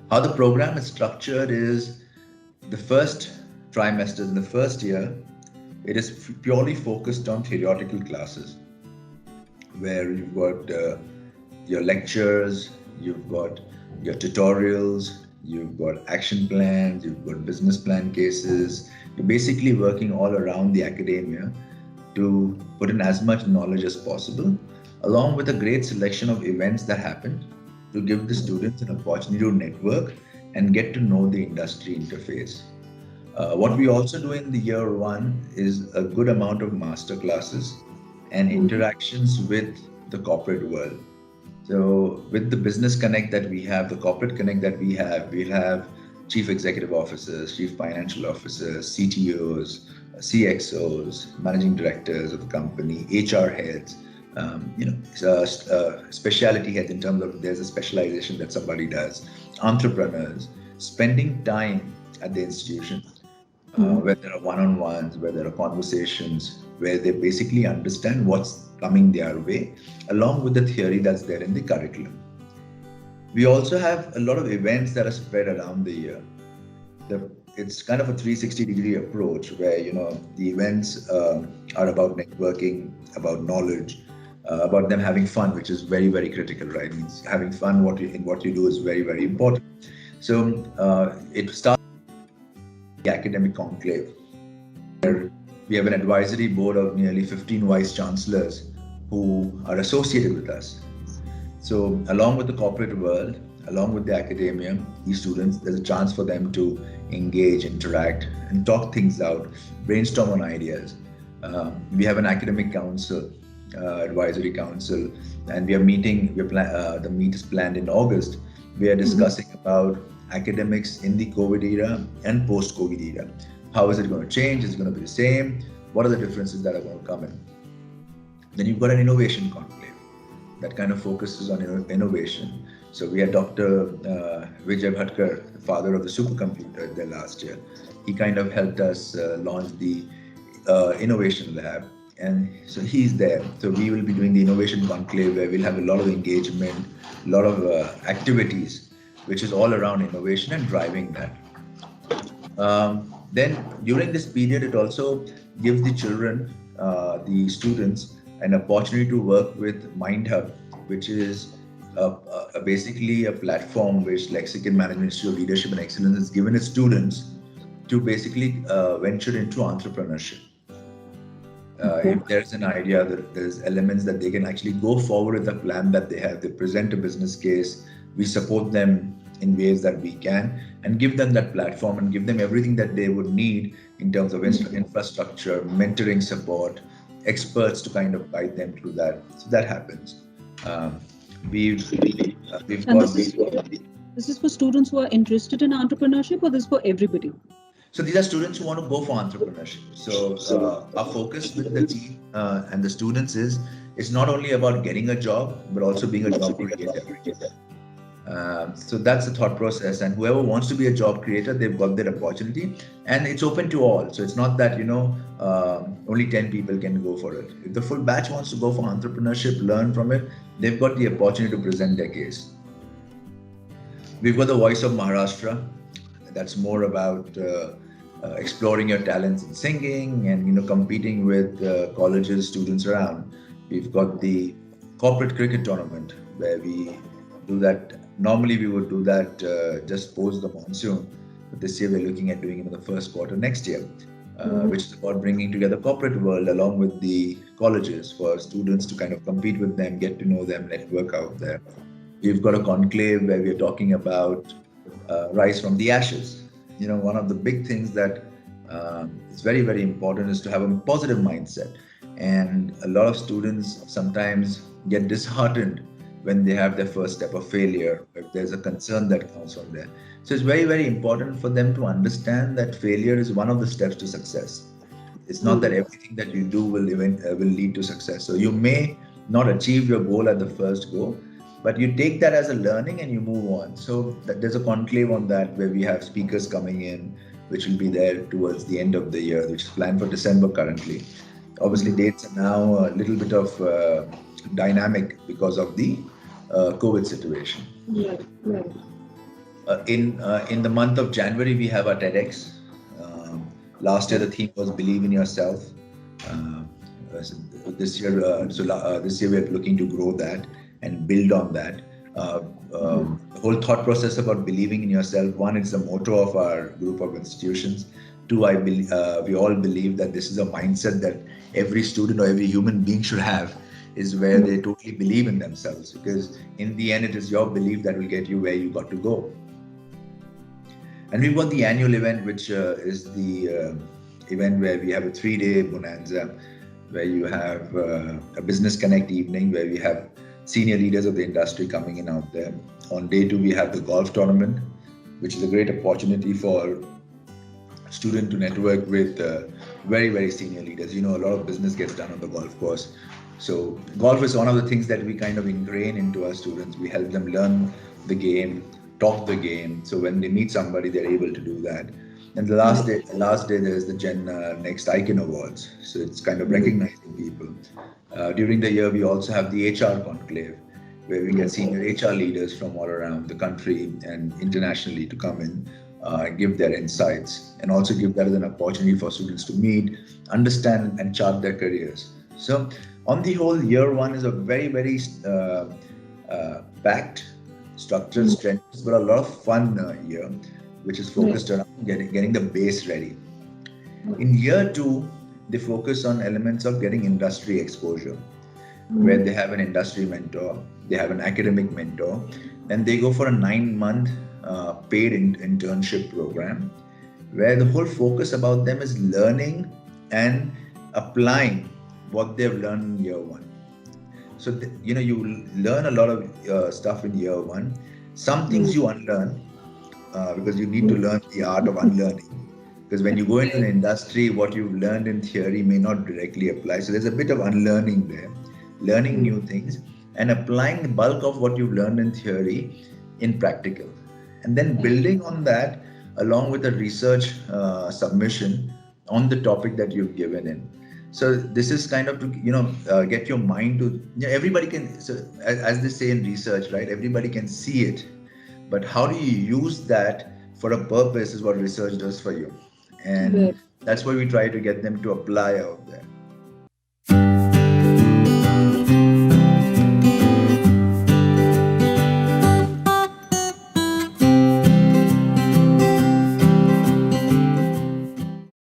How the program is structured is the first trimester, in the first year, it is purely focused on theoretical classes where you've got your lectures, you've got your tutorials, you've got action plans, you've got business plan cases. You're basically working all around the academia to put in as much knowledge as possible, along with a great selection of events that happen to give the students an opportunity to network and get to know the industry interface. What we also do in the year one is a good amount of master classes and interactions with the corporate world. So, with the business connect that we have, the corporate connect that we have, we'll have chief executive officers, chief financial officers, CTOs, CXOs, managing directors of the company, HR heads, specialty heads in terms of there's a specialization that somebody does, entrepreneurs, spending time at the institution where there are one-on-ones, where there are conversations, where they basically understand what's coming their way, along with the theory that's there in the curriculum. We also have a lot of events that are spread around the year. It's kind of a 360-degree approach where the events are about networking, about knowledge, about them having fun, which is very, very critical, right? Means having fun in what you do is very, very important. So it starts the academic conclave. We have an advisory board of nearly 15 vice chancellors who are associated with us. So, along with the corporate world, along with the academia, these students, there's a chance for them to engage, interact, and talk things out, brainstorm on ideas. We have an academic council, advisory council, and we are meeting. The meet is planned in August. We are discussing about academics in the COVID era and post-COVID era. How is it going to change? Is it going to be the same? What are the differences that are going to come in? Then you've got an innovation conclave that kind of focuses on innovation. So we had Dr. Vijay Bhatkar, the father of the supercomputer, there last year. He kind of helped us launch the innovation lab, and so he's there. So we will be doing the innovation conclave where we'll have a lot of engagement, a lot of activities, which is all around innovation and driving that. Then during this period, it also gives the children, the students, an opportunity to work with MindHub, which is basically a platform which Lexicon Management Institute of Leadership and Excellence has given its students to basically venture into entrepreneurship. If there's an idea, that there's elements that they can actually go forward with the plan that they have. They present a business case. We support them in ways that we can and give them that platform and give them everything that they would need in terms of infrastructure, mentoring support, experts to kind of guide them through that. So that happens. We've And got this is for students who are interested in entrepreneurship, or this is for everybody? So these are students who want to go for entrepreneurship. So our focus with the team and the students is it's not only about getting a job, but also being a job creator. So that's the thought process. And whoever wants to be a job creator, they've got that opportunity, and it's open to all. So it's not that only 10 people can go for it. If the full batch wants to go for entrepreneurship, learn from it, they've got the opportunity to present their case. We've got the Voice of Maharashtra. That's more about exploring your talents in singing and competing with colleges, students around. We've got the corporate cricket tournament where we do that. Normally we would do that just post the monsoon, but this year we're looking at doing it in the first quarter next year, which is about bringing together corporate world along with the colleges for students to kind of compete with them, get to know them, network out there. We've got a conclave where we're talking about rise from the ashes. One of the big things that is very, very important is to have a positive mindset. And a lot of students sometimes get disheartened when they have their first step of failure, if there's a concern that comes from there. So it's very, very important for them to understand that failure is one of the steps to success. It's not that everything that you do will lead to success. So you may not achieve your goal at the first go, but you take that as a learning and you move on. So there's a conclave on that where we have speakers coming in, which will be there towards the end of the year, which is planned for December currently. Obviously, dates are now a little bit of dynamic because of the COVID situation. Right, right. In the month of January, we have our TEDx. Last year, the theme was "Believe in Yourself." Uh, so this year we're looking to grow that and build on that. The whole thought process about believing in yourself. One, it's the motto of our group of institutions. Two, we all believe that this is a mindset that every student or every human being should have, is where they totally believe in themselves, because in the end, it is your belief that will get you where you got to go. And we've got the annual event, which is the event where we have a 3-day bonanza, where you have a business connect evening, where we have senior leaders of the industry coming in out there. On day 2, we have the golf tournament, which is a great opportunity for student to network with very, very senior leaders. A lot of business gets done on the golf course. So golf is one of the things that we kind of ingrain into our students. We help them learn the game, talk the game. So when they meet somebody, they're able to do that. And the last day there's the Gen Next Icon Awards. So it's kind of recognizing people. During the year, we also have the HR Conclave, where we get senior HR leaders from all around the country and internationally to come in, give their insights, and also give that as an opportunity for students to meet, understand, and chart their careers. So on the whole, year 1 is a very, very packed, structured, strenuous, but a lot of fun year, which is focused around getting the base ready. In year 2, they focus on elements of getting industry exposure, where they have an industry mentor, they have an academic mentor, and they go for a 9-month paid internship program, where the whole focus about them is learning and applying what they've learned in year 1. So, you learn a lot of stuff in year 1. Some things you unlearn, because you need to learn the art of unlearning. Because when you go into an industry, what you've learned in theory may not directly apply. So there's a bit of unlearning there, learning new things and applying the bulk of what you've learned in theory in practical. And then building on that along with a research submission on the topic that you've given in. So this is kind of to, get your mind to, everybody can, so as they say in research, right? Everybody can see it, but how do you use that for a purpose is what research does for you. And that's why we try to get them to apply out there.